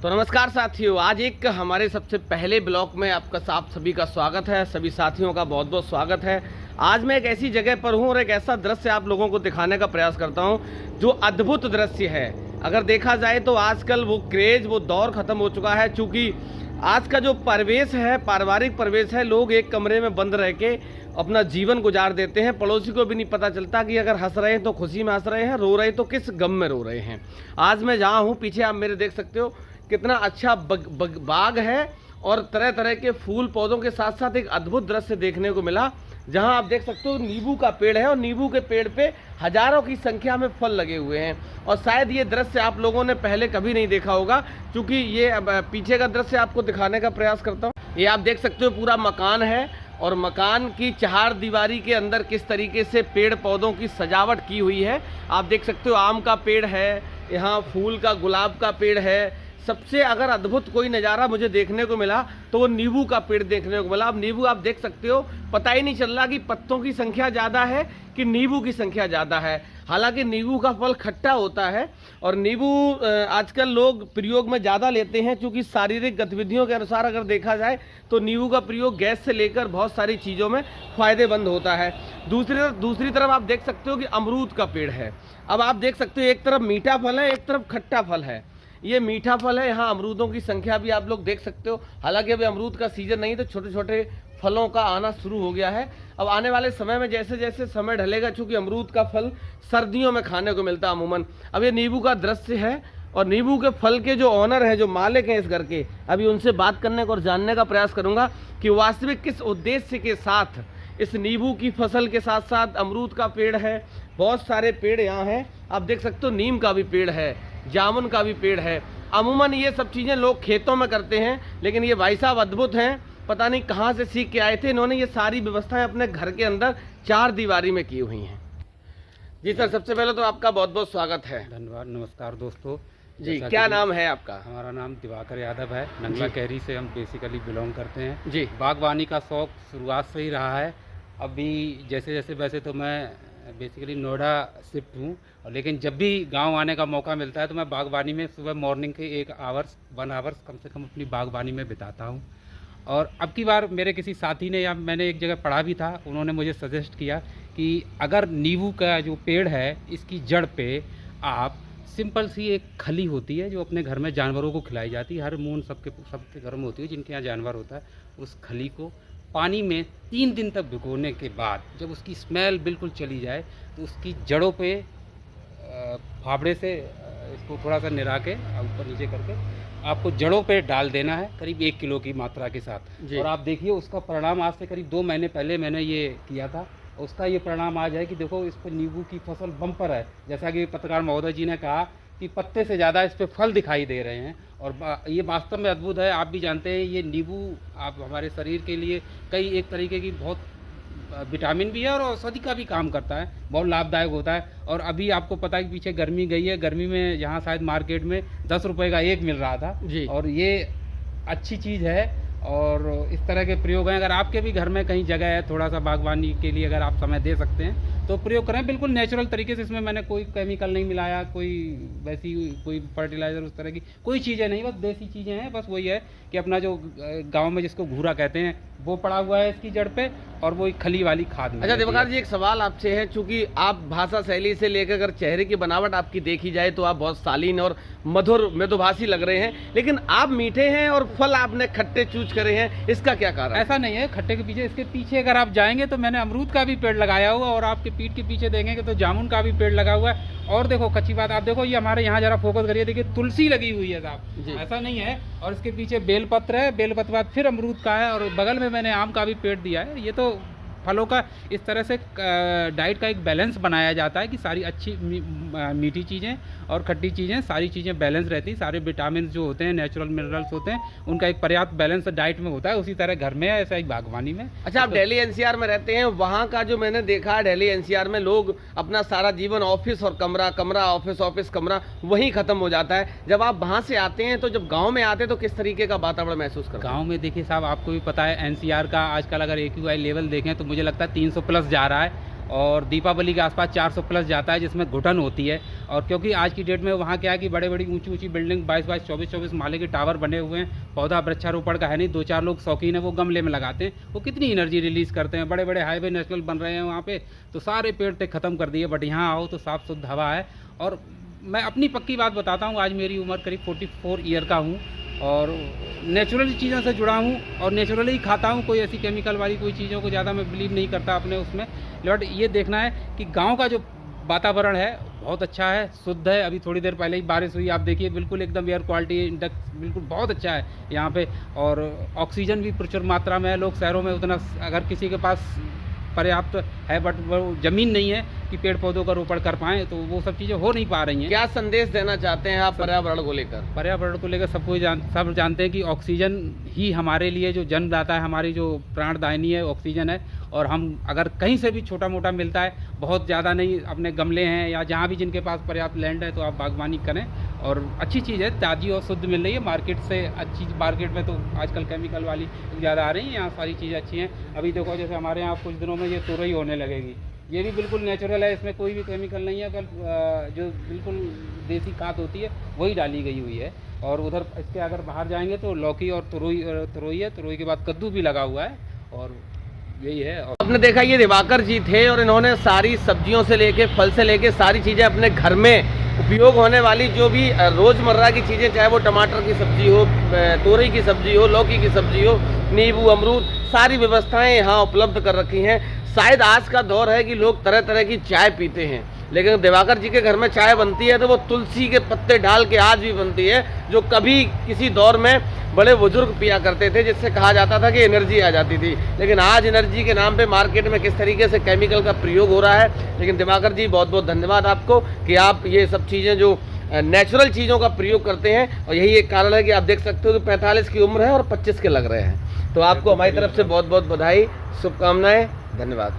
तो नमस्कार साथियों, आज एक हमारे सबसे पहले ब्लॉग में आपका आप सभी का स्वागत है। सभी साथियों का बहुत बहुत स्वागत है। आज मैं एक ऐसी जगह पर हूँ और एक ऐसा दृश्य आप लोगों को दिखाने का प्रयास करता हूँ जो अद्भुत दृश्य है। अगर देखा जाए तो आजकल वो क्रेज, वो दौर ख़त्म हो चुका है, चूँकि आज का जो परिवेश है, पारिवारिक परिवेश है, लोग एक कमरे में बंद रह के अपना जीवन गुजार देते हैं। पड़ोसी को भी नहीं पता चलता कि अगर हंस रहे हैं तो खुशी में हंस रहे हैं, रो रहे हैं तो किस गम में रो रहे हैं। आज मैं जहाँ हूँ, पीछे आप मेरे देख सकते हो कितना अच्छा बाग है और तरह तरह के फूल पौधों के साथ साथ एक अद्भुत दृश्य देखने को मिला, जहां आप देख सकते हो नींबू का पेड़ है और नींबू के पेड़ पे हजारों की संख्या में फल लगे हुए हैं। और शायद ये दृश्य आप लोगों ने पहले कभी नहीं देखा होगा, क्योंकि ये पीछे का दृश्य आपको दिखाने का प्रयास करता हूँ। ये आप देख सकते हो पूरा मकान है और मकान की चार दीवारी के अंदर किस तरीके से पेड़ पौधों की सजावट की हुई है। आप देख सकते हो आम का पेड़ है, यहाँ फूल का, गुलाब का पेड़ है। सबसे अगर अद्भुत कोई नज़ारा मुझे देखने को मिला तो वो नींबू का पेड़ देखने को मिला। अब नींबू आप देख सकते हो, पता ही नहीं चल रहा कि पत्तों की संख्या ज़्यादा है कि नींबू की संख्या ज़्यादा है। हालांकि नींबू का फल खट्टा होता है और नींबू आजकल लोग प्रयोग में ज़्यादा लेते हैं, क्योंकि शारीरिक गतिविधियों के अनुसार अगर देखा जाए तो नींबू का प्रयोग गैस से लेकर बहुत सारी चीज़ों में फ़ायदेमंद होता है। दूसरी तरफ आप देख सकते हो कि अमरूद का पेड़ है। अब आप देख सकते हो एक तरफ मीठा फल है, एक तरफ खट्टा फल है। ये मीठा फल है, यहाँ अमरूदों की संख्या भी आप लोग देख सकते हो। हालांकि अभी अमरूद का सीजन नहीं, तो छोटे छोटे फलों का आना शुरू हो गया है। अब आने वाले समय में जैसे जैसे समय ढलेगा, चूँकि अमरूद का फल सर्दियों में खाने को मिलता है अमूमन। अब ये नींबू का दृश्य है और नींबू के फल के जो ऑनर हैं, जो मालिक हैं इस घर के, अभी उनसे बात करने को और जानने का प्रयास करूँगा कि वास्तविक किस उद्देश्य के साथ इस नींबू की फसल के साथ साथ अमरूद का पेड़ है, बहुत सारे पेड़ यहाँ हैं। आप देख सकते हो नीम का भी पेड़ है, जामुन का भी पेड़ है। अमूमन ये सब चीज़ें लोग खेतों में करते हैं, लेकिन ये भाई साहब अद्भुत हैं, पता नहीं कहाँ से सीख के आए थे। इन्होंने ये सारी व्यवस्थाएं अपने घर के अंदर चार दीवारी में की हुई हैं। जी सर, सबसे पहले तो आपका बहुत बहुत स्वागत है। धन्यवाद। नमस्कार दोस्तों जी, क्या नाम है आपका? हमारा नाम दिवाकर यादव है। नंगला कैरी से हम बेसिकली बिलोंग करते हैं जी। बागवानी का शौक शुरुआत से ही रहा है। अभी जैसे जैसे वैसे तो मैं बेसिकली नोएडा शिफ्ट हूँ, लेकिन जब भी गांव आने का मौका मिलता है तो मैं बागवानी में सुबह मॉर्निंग के 1 आवर्स कम से कम अपनी बागवानी में बिताता हूँ। और अब की बार मेरे किसी साथी ने, या मैंने एक जगह पढ़ा भी था, उन्होंने मुझे सजेस्ट किया कि अगर नींबू का जो पेड़ है, इसकी जड़ पे आप सिंपल सी एक खली होती है जो अपने घर में जानवरों को खिलाई जाती है, हर मून सबके घर में होती है जिनके यहाँ जानवर होता है, उस खली को पानी में 3 दिन तक भिगोने के बाद जब उसकी स्मेल बिल्कुल चली जाए तो उसकी जड़ों पे फावड़े से इसको थोड़ा सा निरा के ऊपर नीचे करके आपको जड़ों पे डाल देना है, करीब 1 किलो की मात्रा के साथ। और आप देखिए उसका परिणाम, आज से करीब 2 महीने पहले मैंने ये किया था, उसका ये परिणाम आ जाए कि देखो इस पर नींबू की फसल बम्पर है। जैसा कि पत्रकार महोदय जी ने कहा कि पत्ते से ज़्यादा इस पर फल दिखाई दे रहे हैं और ये वास्तव में अद्भुत है। आप भी जानते हैं ये नींबू आप हमारे शरीर के लिए कई एक तरीके की बहुत विटामिन भी है और औषधि का भी काम करता है, बहुत लाभदायक होता है। और अभी आपको पता है कि पीछे गर्मी गई है, गर्मी में यहाँ शायद मार्केट में 10 रुपये का एक मिल रहा था जी। और ये अच्छी चीज़ है और इस तरह के प्रयोग हैं। अगर आपके भी घर में कहीं जगह है थोड़ा सा बागवानी के लिए, अगर आप समय दे सकते हैं तो प्रयोग करें, बिल्कुल नेचुरल तरीके से। इसमें मैंने कोई केमिकल नहीं मिलाया, कोई वैसी कोई फर्टिलाइज़र उस तरह की कोई चीज़ें नहीं, बस देसी चीज़ें हैं। बस वही है कि अपना जो गांव में जिसको घूरा कहते हैं वो पड़ा हुआ है इसकी जड़ पे, और वो खली वाली खाद। अच्छा दिवाकर जी, एक सवाल आपसे है, चूंकि आप भाषा शैली से लेकर अगर चेहरे की बनावट आपकी देखी जाए तो आप बहुत शालीन और मधुर मृदुभाषी लग रहे हैं, लेकिन आप मीठे हैं और फल आपने खट्टे चूज करे हैं, इसका क्या कारण? ऐसा नहीं है खट्टे के पीछे, इसके पीछे अगर आप जाएंगे तो मैंने अमरूद का भी पेड़ लगाया हुआ, और आपके पीठ के पीछे देखेंगे तो जामुन का भी पेड़ लगा हुआ है। और देखो कच्ची बात, आप देखो ये हमारे यहाँ जरा फोकस करिए, देखिए तुलसी लगी हुई है साहब, ऐसा नहीं है। और इसके पीछे बेलपत्र है, बेलपत्र बाद फिर अमरूद का है, और बगल में मैंने आम का भी पेड़ दिया है। ये तो फलों का इस तरह से डाइट का एक बैलेंस बनाया जाता है कि सारी अच्छी मीठी चीज़ें और खट्टी चीज़ें, सारी चीज़ें बैलेंस रहती हैं। सारे विटामिन जो होते हैं, नेचुरल मिनरल्स होते हैं, उनका एक पर्याप्त बैलेंस डाइट में होता है। उसी तरह घर में ऐसा ही बागवानी में। अच्छा, आप दिल्ली एनसीआर में रहते हैं, वहाँ का जो मैंने देखा है, दिल्ली एनसीआर में लोग अपना सारा जीवन ऑफिस और कमरा, कमरा ऑफिस, ऑफिस कमरा, वहीं ख़त्म हो जाता है। जब आप वहाँ से आते हैं तो जब गाँव में आते हैं तो किस तरीके का वातावरण महसूस करते हैं? गाँव में देखिए साहब, आपको भी पता है एनसीआर का आजकल अगर AQI लेवल देखें तो मुझे लगता है 300 प्लस जा रहा है। और दीपावली के आसपास 400 प्लस जाता है, जिसमें घुटन होती है। और क्योंकि आज की डेट में वहाँ क्या है कि बड़े बड़ी ऊंची ऊंची बिल्डिंग 22-22, 24-24 माले के टावर बने हुए हैं, पौधा वृक्षारोपण का है नहीं, 2-4 लोग शौकीन है वो गमले में लगाते हैं, वो कितनी एनर्जी रिलीज़ करते हैं। बड़े बड़े हाईवे नेशनल बन रहे हैं वहाँ पे, तो सारे पेड़ ते ख़त्म कर दिए। बट यहाँ आओ तो साफ़ शुद्ध हवा है। और मैं अपनी पक्की बात बताता हूँ, आज मेरी उम्र करीब 44 ईयर का हूँ और नेचुरली चीज़ों से जुड़ा हूँ और नेचुरली ही खाता हूँ। कोई ऐसी केमिकल वाली कोई चीज़ों को ज़्यादा मैं बिलीव नहीं करता अपने उसमें। बट ये देखना है कि गांव का जो वातावरण है बहुत अच्छा है, शुद्ध है। अभी थोड़ी देर पहले ही बारिश हुई, आप देखिए बिल्कुल एकदम एयर क्वालिटी इंडेक्स बिल्कुल बहुत अच्छा है यहाँ पे। और ऑक्सीजन भी प्रचुर मात्रा में है। लोग शहरों में उतना, अगर किसी के पास पर्याप्त है बट वो ज़मीन नहीं है कि पेड़ पौधों का रोपण कर पाएँ, तो वो सब चीज़ें हो नहीं पा रही हैं। क्या संदेश देना चाहते हैं आप पर्यावरण को लेकर? पर्यावरण को लेकर सब जानते हैं कि ऑक्सीजन ही हमारे लिए जो जन्मदाता है, हमारी जो प्राणदायिनी है ऑक्सीजन है। और हम अगर कहीं से भी छोटा मोटा मिलता है, बहुत ज़्यादा नहीं, अपने गमले हैं या जहाँ भी जिनके पास पर्याप्त लैंड है तो आप बागवानी करें। और अच्छी चीज़ है, ताज़ी और शुद्ध मिल रही है मार्केट से। अच्छी मार्केट में तो आजकल केमिकल वाली ज़्यादा आ रही हैं, यहाँ सारी चीज़ें अच्छी हैं। अभी देखो जैसे हमारे यहाँ कुछ दिनों में ये तुरई होने लगेगी, ये भी बिल्कुल नेचुरल है, इसमें कोई भी केमिकल नहीं है। जो बिल्कुल देसी खाद होती है वही डाली गई हुई है। और उधर इसके अगर बाहर जाएंगे तो लौकी और तुरई है, तुरई के बाद कद्दू भी लगा हुआ है और यही है। और आपने देखा ये दिवाकर जी थे और इन्होंने सारी सब्जियों से लेके फल से लेके सारी चीज़ें अपने घर में उपयोग होने वाली जो भी रोज़मर्रा की चीज़ें, चाहे वो टमाटर की सब्जी हो, तोरई की सब्जी हो, लौकी की सब्जी हो, नींबू, अमरूद, सारी व्यवस्थाएं यहाँ उपलब्ध कर रखी हैं। शायद आज का दौर है कि लोग तरह तरह की चाय पीते हैं, लेकिन दिवाकर जी के घर में चाय बनती है तो वो तुलसी के पत्ते डाल के आज भी बनती है, जो कभी किसी दौर में बड़े बुजुर्ग पिया करते थे, जिससे कहा जाता था कि एनर्जी आ जाती थी। लेकिन आज एनर्जी के नाम पे मार्केट में किस तरीके से केमिकल का प्रयोग हो रहा है। लेकिन दिवाकर जी बहुत बहुत धन्यवाद आपको कि आप ये सब चीज़ें जो नेचुरल चीज़ों का प्रयोग करते हैं। और यही एक कारण है कि आप देख सकते हो कि 45 की उम्र है और 25 के लग रहे हैं। तो आपको हमारी तरफ से बहुत बहुत बधाई, शुभकामनाएं, धन्यवाद।